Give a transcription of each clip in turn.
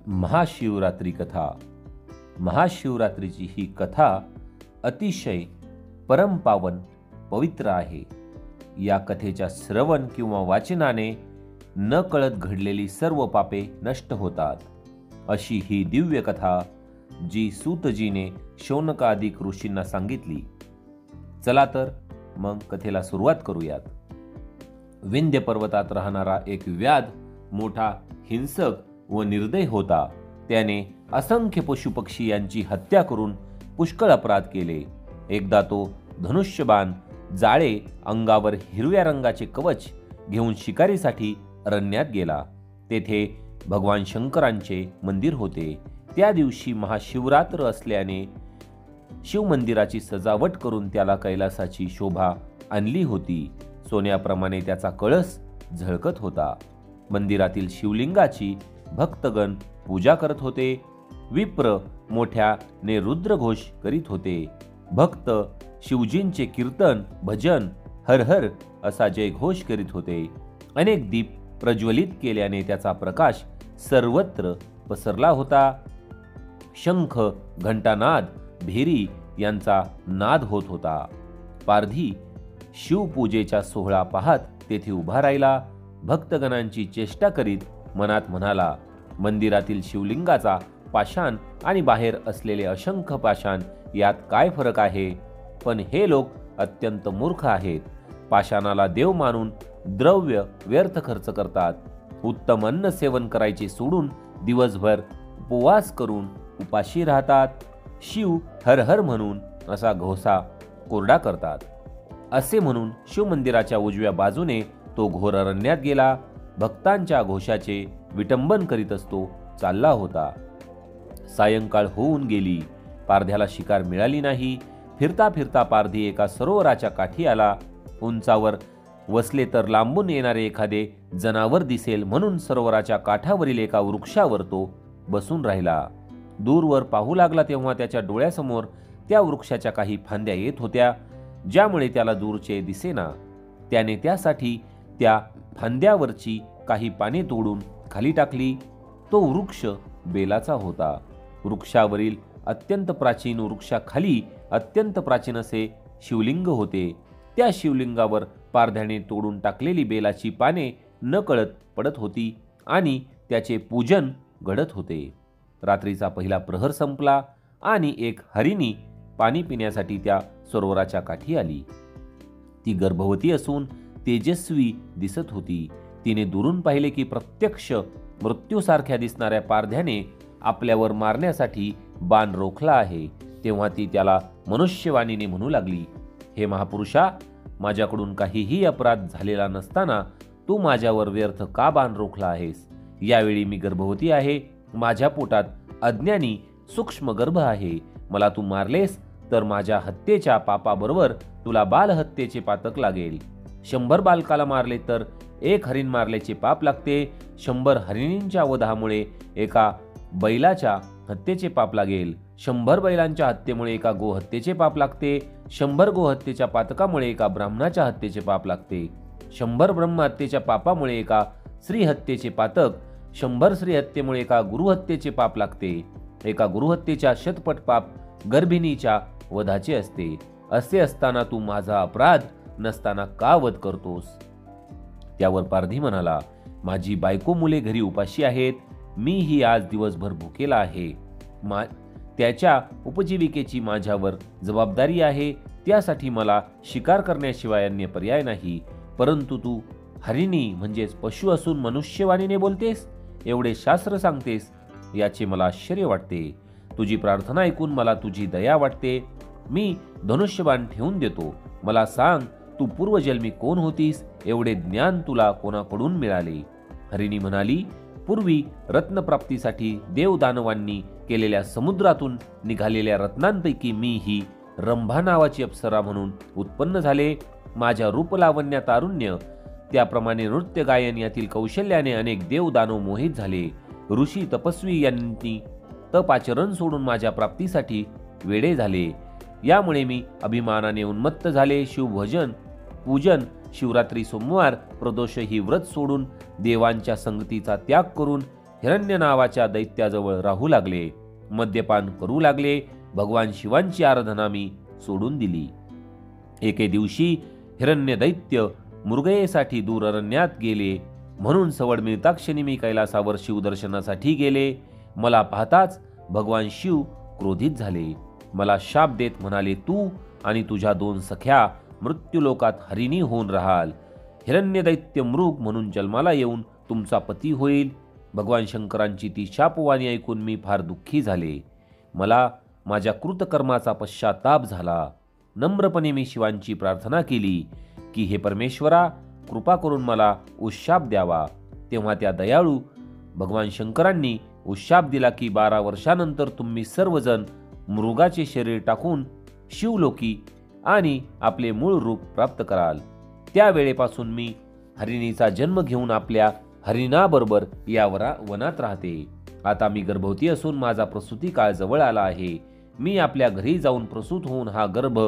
महाशिवरात्री कथा. महाशिवरात्रीची ही कथा अतिशय परमपावन पवित्र आहे. या कथेच्या श्रवण किंवा वाचनाने न कळत घडलेली सर्व पापे नष्ट होतात. अशी ही दिव्य कथा जी सूतजीने शौनकादिक ऋषींना सांगितली. चला तर मग कथेला सुरुवात करूयात. विंध्य पर्वतात राहणारा एक व्याध मोठा हिंसक व निर्दय होता. त्याने असंख्य पशुपक्षी यांची हत्या करून पुष्कळ अपराध केले. एकदा तो धनुष्यबाण, जाळे, अंगावर हिरव्या रंगाचे कवच घेऊन शिकारीसाठी अरण्यात गेला. तेथे भगवान शंकरांचे मंदिर होते. त्या दिवशी महाशिवरात्र असल्याने शिवमंदिराची सजावट करून त्याला कैलासाची शोभा आणली होती. सोन्याप्रमाणे त्याचा कळस झळकत होता. मंदिरातील शिवलिंगाची भक्तगण पूजा करत होते. विप्र मोठ्याने रुद्रघोष करीत होते. भक्त शिवजींचे कीर्तन, भजन, हर हर असा जयघोष करीत होते. अनेक दीप प्रज्वलित केल्याने त्याचा प्रकाश सर्वत्र पसरला होता. शंख, घंटानाद, भेरी यांचा नाद होत होता. पारधी शिवपूजेचा सोहळा पाहत तेथे उभा राहिला. भक्तगणांची चेष्टा करीत मनात म्हणाला, मंदिरातील शिवलिंगाचा पाषाण आणि बाहेर असलेले असंख्य पाषाण यात काय फरक आहे? पण हे लोक अत्यंत मूर्ख आहेत. पाषाणाला देव मानून द्रव्य व्यर्थ खर्च करतात. उत्तम अन्न सेवन करायचे सोडून दिवसभर उपवास करून उपाशी राहतात. शिव हर हर म्हणून असा घोषा कोरडा करतात. असे म्हणून शिवमंदिराच्या उजव्या बाजूने तो घोर अरण्यात गेला. भक्तांच्या घोषाचे विटंबन करीत असतो चालला होता. सायंकाळ होऊन गेली. पारध्याला शिकार मिळाली नाही. फिरता फिरता पारधी एका सरोवराच्या काठी आला. उंचावर वसले तर लांबून येणारे एखादे जनावर दिसेल म्हणून सरोवराच्या काठावरील एका वृक्षावर तो बसून राहिला. दूरवर पाहू लागला तेव्हा त्याच्या डोळ्यासमोर त्या वृक्षाच्या काही फांद्या येत होत्या, ज्यामुळे त्याला दूरचे दिसेना. त्याने त्यासाठी त्या फांद्यावरची काही पाने तोडून खाली टाकली. तो वृक्ष बेलाचा होता. वृक्षावरील अत्यंत प्राचीन वृक्षाखाली अत्यंत प्राचीन असे शिवलिंग होते. त्या शिवलिंगावर पारध्याने तोडून टाकलेली बेलाची पाने नकळत पडत होती आणि त्याचे पूजन घडत होते. रात्रीचा पहिला प्रहर संपला आणि एक हरिणी पाणी पिण्यासाठी त्या सरोवराच्या काठी आली. ती गर्भवती असून तेजस्वी दिसत होती. तिने दुरून पाहिले की प्रत्यक्ष मृत्यूसारख्या दिसणाऱ्या पारध्याने आपल्यावर मारण्यासाठी बाण रोखला आहे. तेव्हा ती त्याला मनुष्यवाणीने म्हणू लागली, हे महापुरुषा, माझ्याकडून काहीही अपराध झालेला नसताना तू माझ्यावर व्यर्थ का बाण रोखला आहेस? यावेळी मी गर्भवती आहे. माझ्या पोटात अज्ञानी सूक्ष्म गर्भ आहे. मला तू मारलेस तर माझ्या हत्येच्या पापाबरोबर तुला बालहत्येचे पातक लागेल. 100 बालकाला मारले तर 1 हरिण मारल्याचे पाप लागते. 100 हरिणींच्या वधामुळे एका बैलाच्या हत्येचे पाप लागेल. 100 बैलांच्या हत्येमुळे एका गोहत्येचे पाप लागते. 100 गोहत्येच्या पातकामुळे एका ब्राह्मणाच्या हत्येचे पाप लागते. 100 ब्रह्महत्येच्या पापामुळे एका स्त्रीहत्येचे पातक, 100 स्त्रीहत्येमुळे एका गुरुहत्येचे पाप लागते. एका गुरुहत्येच्या शतपट पाप गर्भिणीच्या वधाचे असते. असे असताना तू माझा अपराध नसताना का वध करतोस? त्यावर पारधी म्हणाला, माझी बायको मुले घरी उपाशी आहेत. मीही आज दिवसभर भुकेला आहे. त्याच्या उपजीविकेची माझ्यावर जबाबदारी आहे. त्यासाठी मला शिकार करण्याशिवाय अन्य पर्याय नाही. परंतु तू हरिणी म्हणजेच पशु असून मनुष्यवाणीने बोलतेस, एवढे शास्त्र सांगतेस, याचे मला आश्चर्य वाटते. तुझी प्रार्थना ऐकून मला तुझी दया वाटते. मी धनुष्यबाण ठेवून देतो. मला सांग, तू पूर्वजन्मी कोण होतीस? एवढे ज्ञान तुला कोणाकडून मिळाले? हरिणी म्हणाली, पूर्वी रत्नप्राप्तीसाठी देवदानवांनी केलेल्या समुद्रातून निघालेल्या रत्नांपैकी मी ही रंभा नावाची अप्सरा म्हणून उत्पन्न झाले. माझ्या रूपलावण्य, तारुण्य, त्याप्रमाणे नृत्य गायन यातील कौशल्याने अनेक देवदानव मोहित झाले. ऋषी तपस्वी यांनी तपाचरण सोडून माझ्या प्राप्तीसाठी वेडे झाले. यामुळे मी अभिमानाने उन्मत्त झाले. शिवभजन, पूजन, शिवरात्री, सोमवार, प्रदोष ही व्रत सोडून देवांच्या संगतीचा त्याग करून हिरण्य नावाच्या दैत्याजवळ राहू लागले. मद्यपान करू लागले. भगवान शिवांची आराधना मी सोडून दिली. एके दिवशी हिरण्य दैत्य मृगयेसाठी दूर अरण्यात गेले. म्हणून सवड मिळताक्षणी मी कैलासावर शिवदर्शनासाठी गेले. मला पाहताच भगवान शिव क्रोधित झाले. मला शाप देत म्हणाले, तू आणि तुझ्या 2 सख्या मृत्यूलोकात हरिणी होऊन राहाल. हिरण्य दैत्य मृग म्हणून जन्माला येऊन तुमचा पती होईल. भगवान शंकरांची ती शापवाणी ऐकून मी फार दुःखी झाले. मला माझ्या कृतकर्माचा पश्चाताप झाला. नम्रपणे मी शिवांची प्रार्थना केली की हे परमेश्वरा, कृपा करून मला उशाप द्यावा. तेव्हा त्या दयाळू भगवान शंकरांनी उशाप दिला की 12 वर्षानंतर तुम्ही सर्वजण मृगाचे शरीर टाकून शिवलोकी आणि आपले मूळ रूप प्राप्त कराल. त्यावेळेपासून मी हरिणीचा जन्म घेऊन आपल्या हरिणाबरोबर या वनात राहते. आता मी गर्भवती असून माझा प्रसूती काळ जवळ आला आहे. मी आपल्या घरी जाऊन प्रसूत होऊन हा गर्भ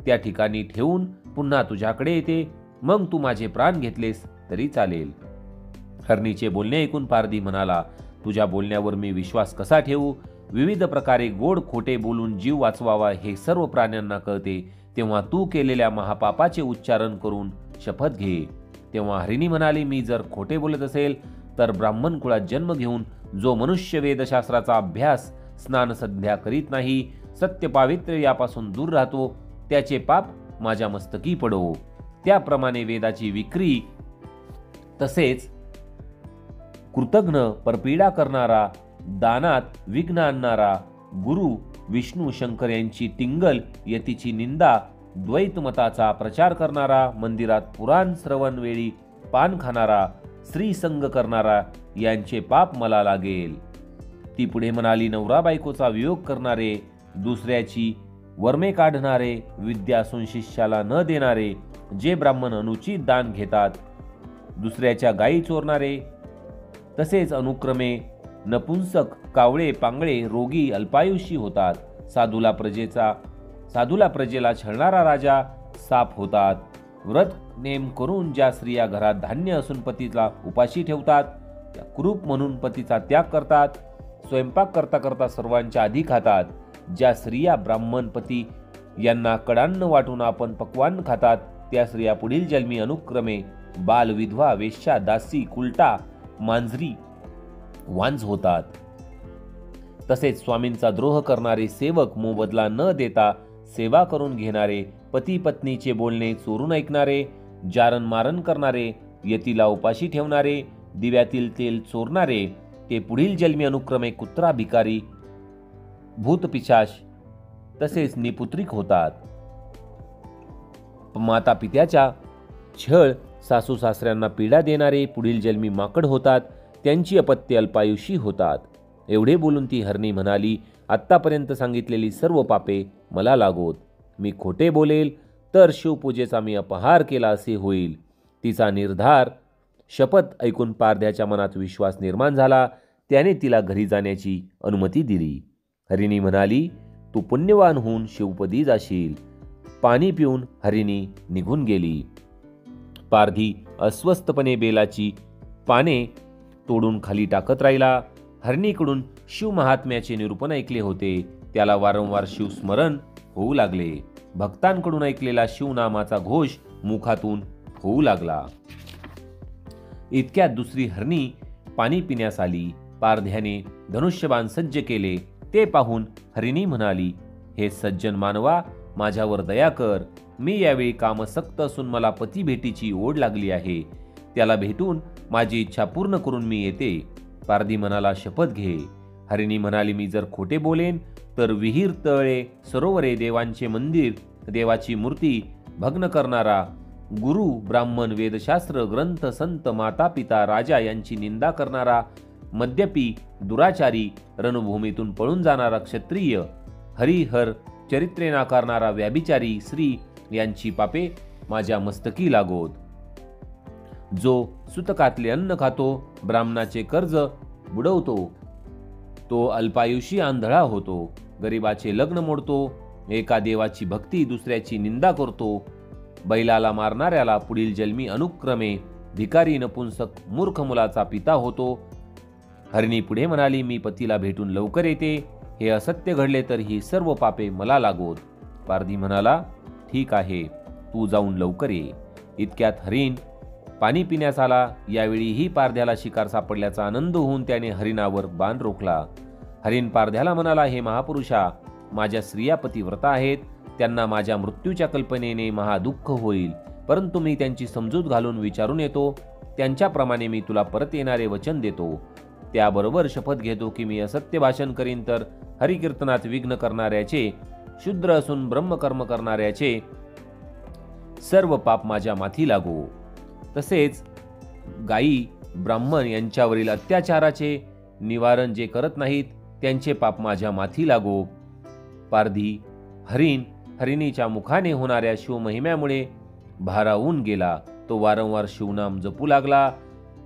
त्या ठिकाणी ठेवून पुन्हा तुझ्याकडे येते. मग तू माझे प्राण घेतलेस तरी चालेल. हरणीचे बोलणे ऐकून पारधी म्हणाला, तुझ्या बोलण्यावर मी विश्वास कसा ठेवू? विविध प्रकारे गोड खोटे बोलून जीव वाचवावा हे सर्व प्राण्यांना कळते. तेव्हा तू केलेल्या महापापाचे उच्चारण करून शपथ घे. तेव्हा हरिणी म्हणाली, मी जर खोटे बोलत असेल तर ब्राह्मण कुळात जन्म घेऊन जो मनुष्य वेदशास्त्राचा अभ्यास स्नान संध्या करीत नाही, सत्य पावित्र्य यापासून दूर राहतो, त्याचे पाप माझ्या मस्तकी पडो. त्याप्रमाणे वेदाची विक्री तसेच कृतघ्न परपीडा करणारा, दानात विघ्न आणणारा, गुरु विष्णू शंकर यांची टिंगल यतीची निंदा, द्वैत मताचा प्रचार करणारा, मंदिरात पुराण श्रवण वेळी पान खाणारा, स्त्री संग करणारा यांचे पाप मला लागेल. ती पुढे म्हणाली, नवरा बायकोचा वियोग करणारे, दुसऱ्याची वर्मे काढणारे, विद्या असून शिष्याला न देणारे, जे ब्राह्मण अनुचित दान घेतात, दुसऱ्याच्या गायी चोरणारे, तसेच अनुक्रमे नपुंसक, कावळे, पांगळे, रोगी, अल्पायुषी होतात. साधूला प्रजेला छळणारा राजा साप होतात. व्रत नेम करून ज्या स्त्रिया घरात धान्य असून पतीला उपाशी ठेवतात, त्या कुरूप म्हणून पतीचा त्याग करतात. स्वयंपाक करता करता सर्वांच्या आधी खातात. ज्या स्त्रिया ब्राह्मण पती यांना कडान्न वाटून आपण पक्वान्न खातात, त्या स्त्रिया पुढील जन्मी अनुक्रमे बाल, विधवा, वेश्या, दासी, कुलटा, मांजरी, वांज होतात. तसेच स्वामींचा द्रोह करणारे सेवक, मोबदला न देता सेवा करून घेणारे, पती पत्नीचे बोलणे चोरून ऐकणारे, जारण मारण करणारे, यतीला उपाशी ठेवणारे, दिव्यातील तेल चोरणारे, ते पुढील जन्मी अनुक्रमे कुत्रा, भिकारी, भूतपिशाच तसेच निपुत्रिक होतात. माता पित्याच्या छळ, सासू सासऱ्यांना पीडा देणारे पुढील जन्मी माकड होतात. त्यांची अपत्ये अल्पायुषी होतात. एवढे बोलून ती हरणी म्हणाली, आत्तापर्यंत सांगितलेली सर्व पापे मला लागोत. मी खोटे बोलेल तर शिवपूजेचा मी अपहार केला असे होईल. तिचा निर्धार शपथ ऐकून पारध्याच्या मनात विश्वास निर्माण झाला. त्याने तिला घरी जाण्याची अनुमती दिली. हरिणी म्हणाली, तू पुण्यवान होऊन शिवपदी जाशील. पाणी पिऊन हरिणी निघून गेली. पारधी अस्वस्थपणे बेलाची पाने तोडून खाली टाकत राहिला. हरणीकडून शिव महात्म्याचे निरूपण ऐकले होते. त्याला वारंवार शिवस्मरण होऊ लागले. भक्तांकडून ऐकलेला शिवनामाचा घोष मुखातून होऊ लागला. इतक्यात दुसरी हरणी पाणी पिण्यास आली. पारध्याने धनुष्यबाण सज्ज केले. ते पाहून हरिणी म्हणाली, हे सज्जन मानवा, माझ्यावर दया कर. मी यावेळी कामसक्त असून मला पती भेटीची ओढ लागली आहे. त्याला भेटून माझी इच्छा पूर्ण करून मी येते. पारधी म्हणाला, शपथ घे. हरिणी म्हणाली, मी जर खोटे बोलेन तर विहीर, तळे, सरोवरे, देवांचे मंदिर, देवाची मूर्ती भग्न करणारा, गुरु, ब्राह्मण, वेदशास्त्र, ग्रंथ, संत, माता पिता, राजा यांची निंदा करणारा, मद्यपी, दुराचारी, रणभूमीतून पळून जाणारा क्षत्रिय, हरिहर चरित्रे नाकारणारा व्याभिचारी स्त्री यांची पापे माझ्या मस्तकी लागोत. जो सुतकातले अन्न खातो, ब्राह्मणाचे कर्ज बुडवतो, तो अल्पायुषी आंधळा होतो, गरिबाचे लग्न मोडतो, एका देवाची भक्ती दुसऱ्याची निंदा करतो, बैलाला मारणाऱ्याला पुढील जन्मी अनुक्रमे भिकारी, नपुंसक, मूर्ख मुलाचा पिता होतो, हरिणी पुढे म्हणाली, मी पतीला भेटून लवकर येते. हे असत्य घडले तर ही सर्व पापे मला लागोत. पारधी म्हणाला, ठीक आहे, तू जाऊन लवकर ये. इतक्यात हरिण पाणी पिण्यास आला. यावेळीही पारध्याला शिकार सापडल्याचा आनंद होऊन त्याने हरिणावर बाण रोखला. हरिण पारध्याला म्हणाला, हे महापुरुषा, माझ्या स्त्रिया पतिव्रता आहेत. त्यांना माझ्या मृत्यूच्या कल्पनेने महादुःख होईल, परंतु मी त्यांची समजूत घालून विचारून येतो. त्यांच्याप्रमाणे मी तुला परत येणारे वचन देतो. त्याबरोबर शपथ घेतो की मी असत्य भाषण करीन तर हरिकीर्तनात विघ्न करणाऱ्याचे, शूद्र असून ब्रह्मकर्म करणाऱ्याचे सर्व पाप माझ्या माथी लागो. तसेच गायी ब्राह्मण यांच्यावरील अत्याचाराचे निवारण जे करत नाहीत त्यांचे पाप माझ्या माथी लागो. पारधी हरिणीच्या मुखाने होणाऱ्या शिवमहिम्यामुळे भारावून गेला. तो वारंवार शिवनाम जपू लागला.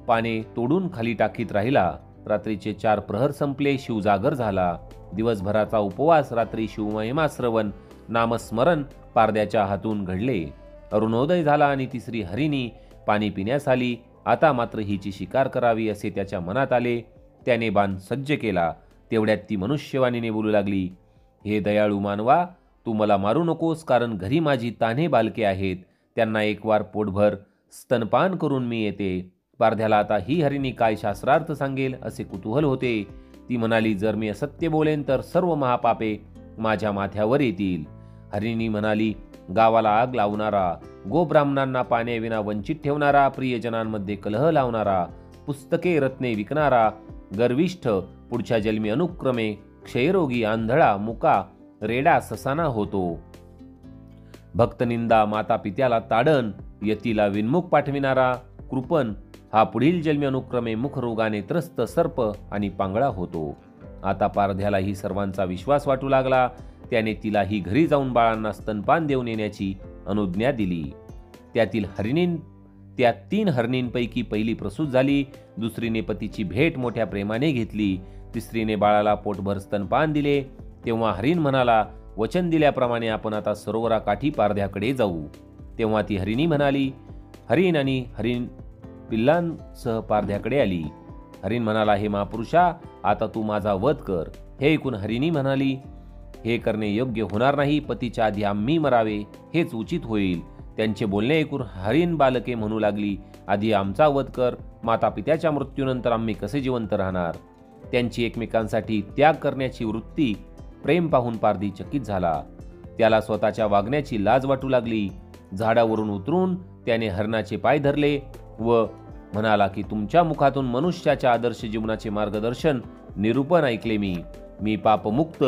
पाने तोडून खाली टाकीत राहिला. रात्रीचे 4 प्रहर संपले. शिवजागर झाला. दिवसभराचा उपवास, रात्री शिवमहिमा श्रवण, नामस्मरण पारध्याच्या हातून घडले. अरुणोदय झाला आणि तिसरी हरिणी पाणी पिण्यास आली. आता मात्र हिची शिकार करावी असे त्याच्या मनात आले. त्याने बाण सज्ज केला. तेवढ्यात ती मनुष्यवाणीने बोलू लागली, हे दयाळू मानवा, तू मला मारू नकोस, कारण घरी माझी तान्हे बालके आहेत. त्यांना एक वार पोटभर स्तनपान करून मी येते. पारध्याला आता ही हरिणी काय शास्त्रार्थ सांगेल असे कुतूहल होते. ती म्हणाली, जर मी असत्य बोलेन तर सर्व महापापे माझ्या माथ्यावर येतील. हरिणी म्हणाली, गावाला आग लावणारा, गोब्राह्मणांना पाण्याविना वंचित ठेवणारा, प्रियजनांमध्ये कलह लावणारा, पुस्तके रत्ने विकणारा, गर्विष्ठ, पुढच्या जन्मी अनुक्रमे क्षयरोगी, आंधळा, मुका, रेडा, ससाना होतो. भक्तनिंदा, माता पित्याला ताडण, यतीला विन्मुख पाठविणारा, कृपण हा पुढील जन्मी अनुक्रमे मुखरोगाने त्रस्त, सर्प आणि पांगळा होतो. आता पारध्याला ही सर्वांचा विश्वास वाटू लागला. त्याने तिलाही घरी जाऊन बाळांना स्तनपान देऊन येण्याची अनुज्ञा दिली. त्या 3 हरणींपैकी पहिली प्रसूत झाली. दुसरीने पतीची भेट मोठ्या प्रेमाने घेतली. तिसरीने बाळाला पोटभर स्तनपान दिले. तेव्हा हरिण म्हणाला, वचन दिल्याप्रमाणे आपण आता सरोवराकाठी पारध्याकडे जाऊ. तेव्हा ती हरिणी म्हणाली. हरिण आणि हरिण पिल्लांसह पारध्याकडे आली. हरिण म्हणाला, हे महापुरुषा, आता तू माझा वध कर. हे ऐकून हरिणी म्हणाली, हे करणे योग्य होणार नाही. पतीच्या आधी आम्ही मरावे हेच उचित होईल. त्यांचे बोलणे ऐकून हरिण बालके म्हणू लागली, आधी आमचा वध कर. माता पित्याच्या मृत्यूनंतर आम्ही कसे जिवंत राहणार. त्यांची एकमेकांसाठी त्याग करण्याची वृत्ती, प्रेम पाहून पारधी चकित झाला. त्याला स्वतःच्या वागण्याची लाज वाटू लागली. झाडावरून उतरून त्याने हरणाचे पाय धरले व म्हणाला की तुमच्या मुखातून मनुष्याच्या आदर्श जीवनाचे मार्गदर्शन निरूपण ऐकले. मी पापमुक्त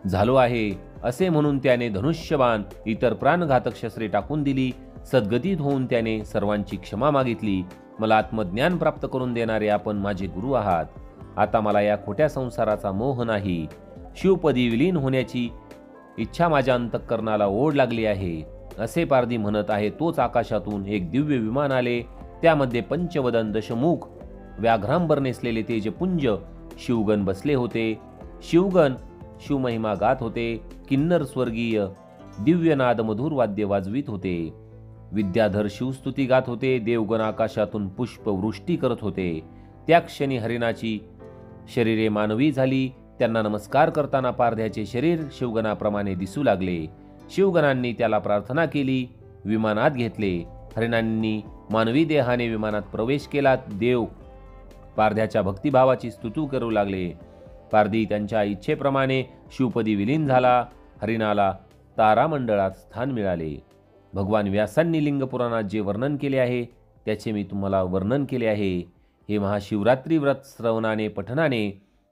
झालो आहे असे म्हणून त्याने धनुष्यबाण, इतर प्राणघातक शस्त्रे टाकून दिली. सद्गतीत होऊन त्याने सर्वांची क्षमा मागितली. मला आत्मज्ञान प्राप्त करून देणारे आपण माझे गुरु आहात. आता मला या खोट्या संसाराचा मोह नाही. शिवपदी विलीन होण्याची इच्छा माझ्या अंतःकरणाला ओढ लागली आहे असे पारधी म्हणत आहे. तोच आकाशातून एक दिव्य विमान आले. त्यामध्ये पंचवदन, दशमुख, व्याघ्रांबर नेसलेले तेजपुंज शिवगण बसले होते. शिवगण शिवमहिमा गात होते. किन्नर स्वर्गीय दिव्यनाद मधुर वाद्य वाजवित होते. विद्याधर शिवस्तुती गात होते. देवगण आकाशातून पुष्पवृष्टी करत होते. त्या क्षणी हरिणाची शरीरे मानवी झाली. त्यांना नमस्कार करताना पारध्याचे शरीर शिवगणाप्रमाणे दिसू लागले. शिवगणांनी त्याला प्रार्थना केली. विमानात घेतले. हरिणांनी मानवी देहाने विमानात प्रवेश केला. देव पारध्याच्या भक्तिभावाची स्तुती करू लागले. पारधी त्यांच्या इच्छेप्रमाणे शिवपदी विलीन झाला. हरिणाला तारामंडळात स्थान मिळाले. भगवान व्यासांनी लिंगपुराणात जे वर्णन केले आहे त्याचे मी तुम्हाला वर्णन केले आहे. हे महाशिवरात्री व्रत श्रवणाने पठनाने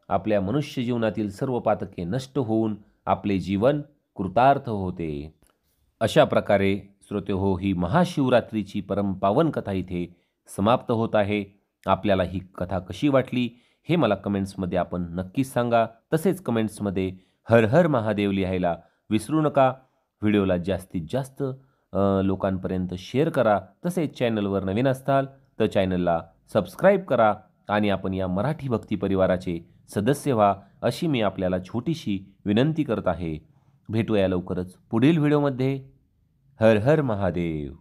आपल्या मनुष्य जीवनातील सर्व पातके नष्ट होऊन आपले जीवन कृतार्थ होते. अशा प्रकारे श्रोतेहो, ही महाशिवरात्रीची परमपावन कथा इथे समाप्त होत आहे. आपल्याला ही कथा कशी वाटली हे मला कमेंट्समध्ये आपण नक्कीच सांगा. तसेच कमेंट्समध्ये हर हर महादेव लिहायला विसरू नका. व्हिडिओला जास्तीत जास्त लोकांपर्यंत शेअर करा. तसेच चॅनलवर नवीन असताल तर चॅनलला सबस्क्राईब करा आणि आपण या मराठी भक्ती परिवाराचे सदस्य व्हा अशी मी आपल्याला छोटीशी विनंती करत आहे. भेटूया लवकरच पुढील व्हिडिओमध्ये. हर हर महादेव.